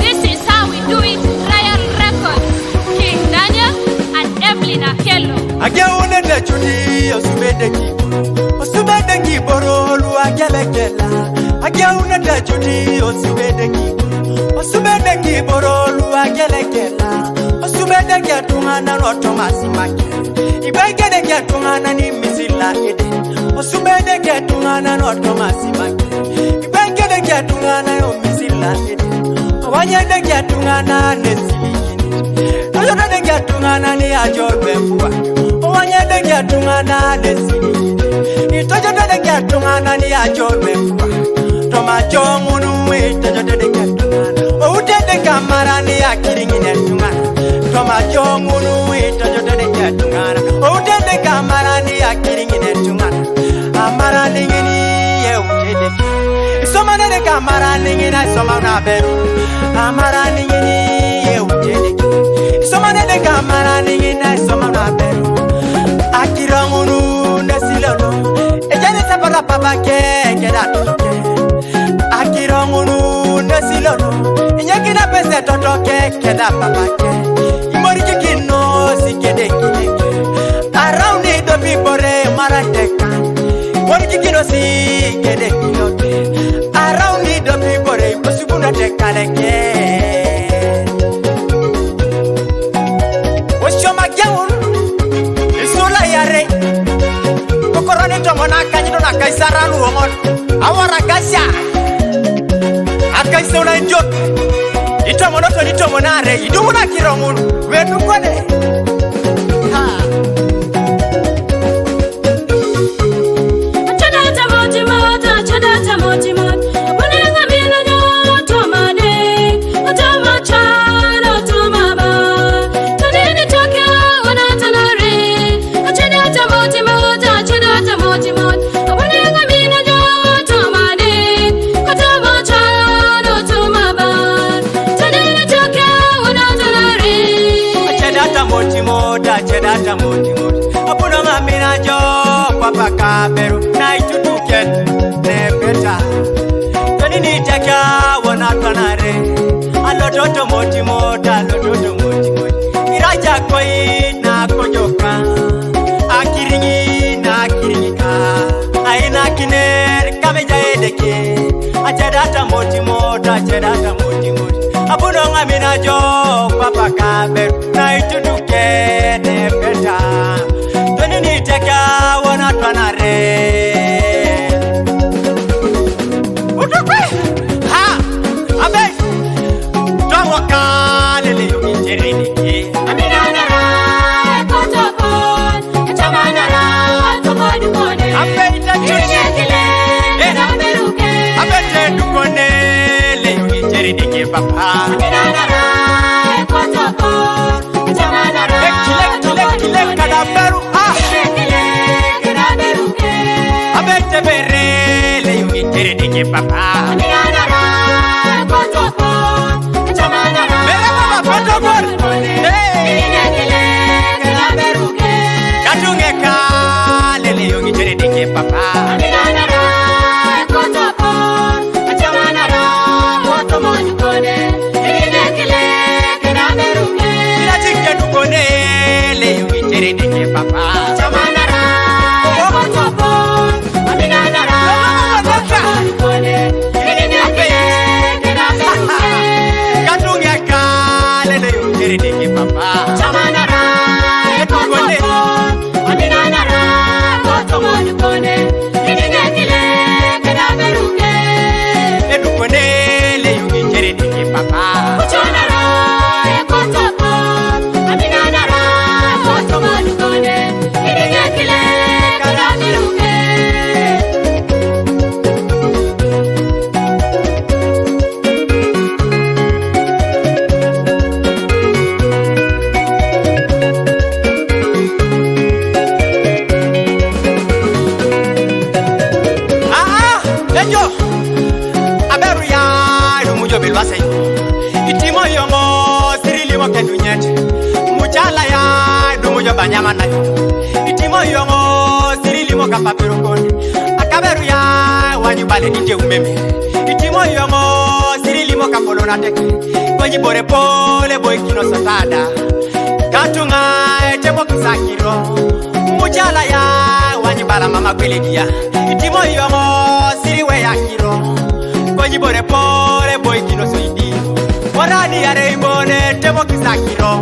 This is how we do it, Royal Records. King Daniel and Evelyn Akello. Agiauna na Judy, Osubedeki Borolu Agelekela. Agiauna na Judy, Osubedeki Borolu Agelekela. Osubedeki Atungana no Tomasi Maki. Ibegedeki Atungana ni Misila Ede. Osubedeki Atungana no Tomasi Maki. Ibegedeki Atungana no Misila Ede. Wanyedeki Atungana Nesili. Oyodeki Atungana ni Ajorbe Mbuwa. Wanyedeki Atungana Nesili. Itojodeki Atungana ni Ajorbe Mbuwa. Toma Jongunu itojodeki Atungana. Outedeki Amara ni Akiringine Tungana. Toma Jongunu itojodeki Atungana. Outedeki Amara ni Akiringine Tungana. Amara lingini ye outedeki. Isomane deki Amara lingina isomana beru. Amara lingini ye outedeki. Isomane deki Amara lingina isomana beru. Akirangunu nesilono. Ejane separa babake kedatoke. Akirangunu nesilono. Inyekina pese totoke keda babake. Imoriki kino sikede kileke. Around it the people marateka. Imoriki kino sikede kiloke. Around it the people posibuna tekaleke. Oshoma gyawun isula yare. Kokoroni tomona kanyino na kaisara luomon. Awara gasya. Akaisona njok. Itomono to itomonare. Idumuna kiromun. Wedu kone. Chedata motimot apuno ngamina jo papa kaberu na itutuket ne beta tani ni taka wana tanare alodoto motimot iraja koi na kojoka akiringi ka aina kiner kameja edeke chedata motimot apuno ngamina jo papa kaberu na itutuket ne beta tani ni taka wana tanare utukwe ha abe tomo kalele yinjereniki aminanara kotopon chamanara tobodukone abe itachile na beruke abe tedukone le yinjereniki papa aminanara kotopon chamanara kile kada beru kada beruke abe tebere le yinjereniki papa aminanara kotopon chamanara bere baba kotopon kada beruke katunge kale le yinjereniki papa aminanara kotopon chamanara kotomon kone kada beruke ilachike dukone le yinjereniki papa chamanara kotopon aminanara kotomon kone kada beruke katunge kale le yinjereniki papa chamanara kotopon aminanara kotomon kone kada beruke edukone le yinjereniki papa chamanara kotopon aminanara kotomon kone kada beruke Ejo aberu ya rumujo bilwase itimo yongo sirili mo kedunyet muchala ya rumujo banyama nayo itimo yongo sirili mo kapapero koni akaberu ya wanyubale nite umeme itimo yomo sirilimo kapolo na teke kwenye bore pole boy kino sasada katunga etebo kisakiro mujala ya wanyubala mama kweledia itimo yomo siriwe ya kiro kwenye bore pole boy kino soidi warani ya reimbone etebo kisakiro